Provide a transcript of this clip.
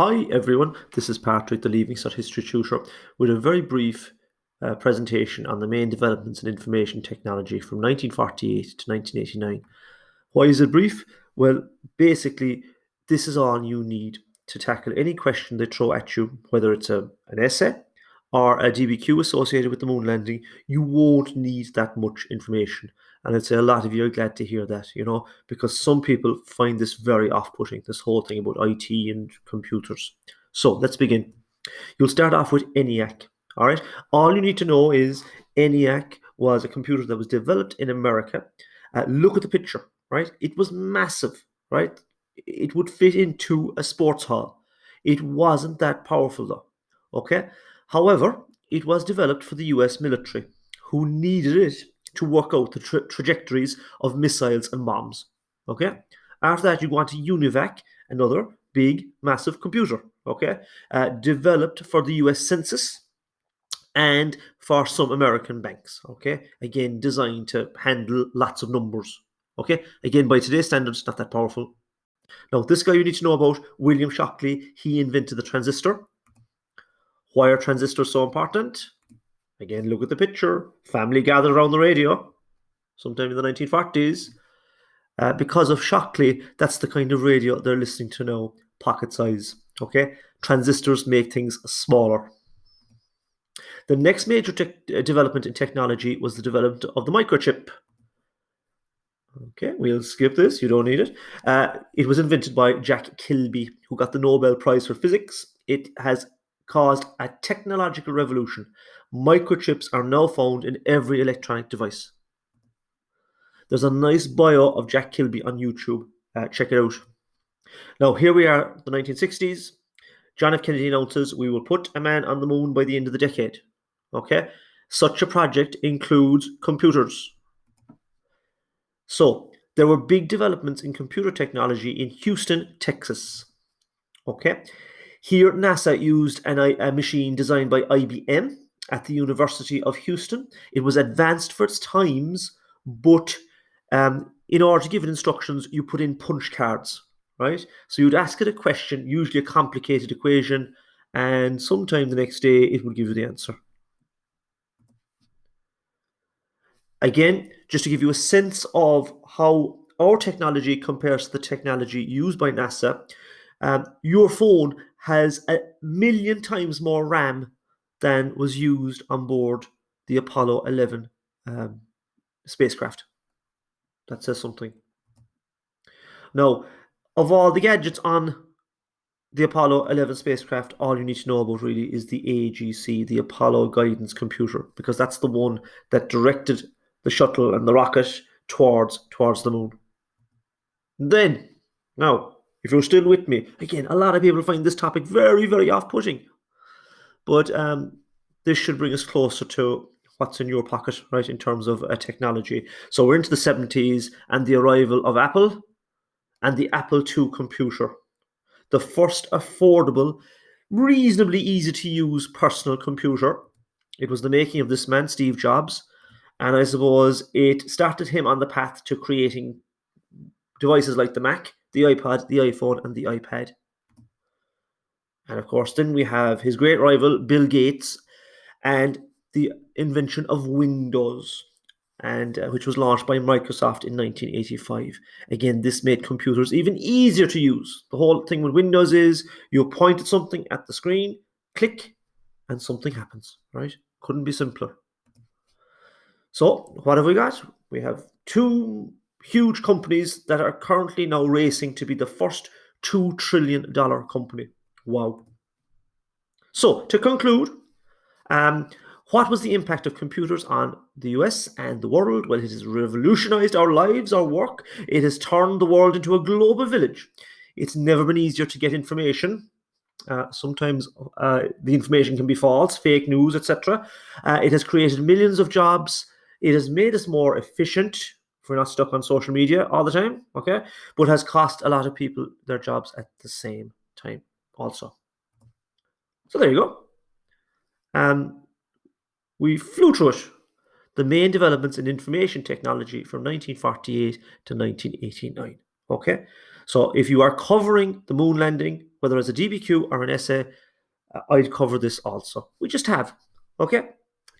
Hi everyone, this is Patrick, the Leaving Cert History Tutor, with a very brief presentation on the main developments in information technology from 1948 to 1989. Why is it brief? Well, basically, this is all you need to tackle any question they throw at you, whether it's an essay or a DBQ associated with the moon landing. You won't need that much information. And I'd say a lot of you are glad to hear that, because some people find this very off-putting, this whole thing about IT and computers. So let's begin. You'll start off with ENIAC, all right? All you need to know is ENIAC was a computer that was developed in America. Look at the picture, right? It was massive, right? It would fit into a sports hall. It wasn't that powerful though, okay? However, it was developed for the US military, who needed it to work out the trajectories of missiles and bombs, okay? After that, you go on to UNIVAC, another big, massive computer, okay? Developed for the US Census and for some American banks, okay? Again, designed to handle lots of numbers, okay? Again, by today's standards, not that powerful. Now, this guy you need to know about, William Shockley, he invented the transistor. Why are transistors so important? Again, look at the picture. Family gathered around the radio, sometime in the 1940s. Because of Shockley, that's the kind of radio they're listening to now, pocket size, okay? Transistors make things smaller. The next major development in technology was the development of the microchip. Okay, we'll skip this, you don't need it. It was invented by Jack Kilby, who got the Nobel Prize for Physics. It has caused a technological revolution. Microchips are now found in every electronic device. There's a nice bio of Jack Kilby on YouTube. Check it out. Now, here we are, the 1960s. John F. Kennedy announces we will put a man on the moon by the end of the decade. Okay? Such a project includes computers. So, there were big developments in computer technology in Houston, Texas. Okay? Here, NASA used a machine designed by IBM at the University of Houston. It was advanced for its times, but in order to give it instructions, you put in punch cards, right? So you'd ask it a question, usually a complicated equation, and sometime the next day it would give you the answer. Again, just to give you a sense of how our technology compares to the technology used by NASA, your phone has 1,000,000 times more RAM than was used on board the Apollo 11 spacecraft. That says something. Now, of all the gadgets on the Apollo 11 spacecraft, all you need to know about really is the AGC, the Apollo Guidance Computer, because that's the one that directed the shuttle and the rocket towards the moon. Then, now, if you're still with me, again, a lot of people find this topic very, very off-putting, but this should bring us closer to what's in your pocket, right, in terms of technology. So we're into the 70s and the arrival of Apple and the Apple II computer. The first affordable, reasonably easy to use personal computer. It was the making of this man, Steve Jobs, and I suppose it started him on the path to creating devices like the Mac, the iPod, the iPhone, and the iPad. And of course, then we have his great rival, Bill Gates, and the invention of Windows, and which was launched by Microsoft in 1985. Again, this made computers even easier to use. The whole thing with Windows is you point at something at the screen, click, and something happens, right? Couldn't be simpler. So, what have we got? We have two huge companies that are currently now racing to be the first $2 trillion company. Wow. So, to conclude, what was the impact of computers on the US and the world? Well, it has revolutionized our lives, our work. It has turned the world into a global village. It's never been easier to get information. Sometimes the information can be false, fake news, etc. It has created millions of jobs. It has made us more efficient if we're not stuck on social media all the time, okay? But has cost a lot of people their jobs at the same time also. So there you go. We flew through it. The main developments in information technology from 1948 to 1989. Okay, so if you are covering the moon landing, whether as a DBQ or an essay, I'd cover this also. We just have. Okay?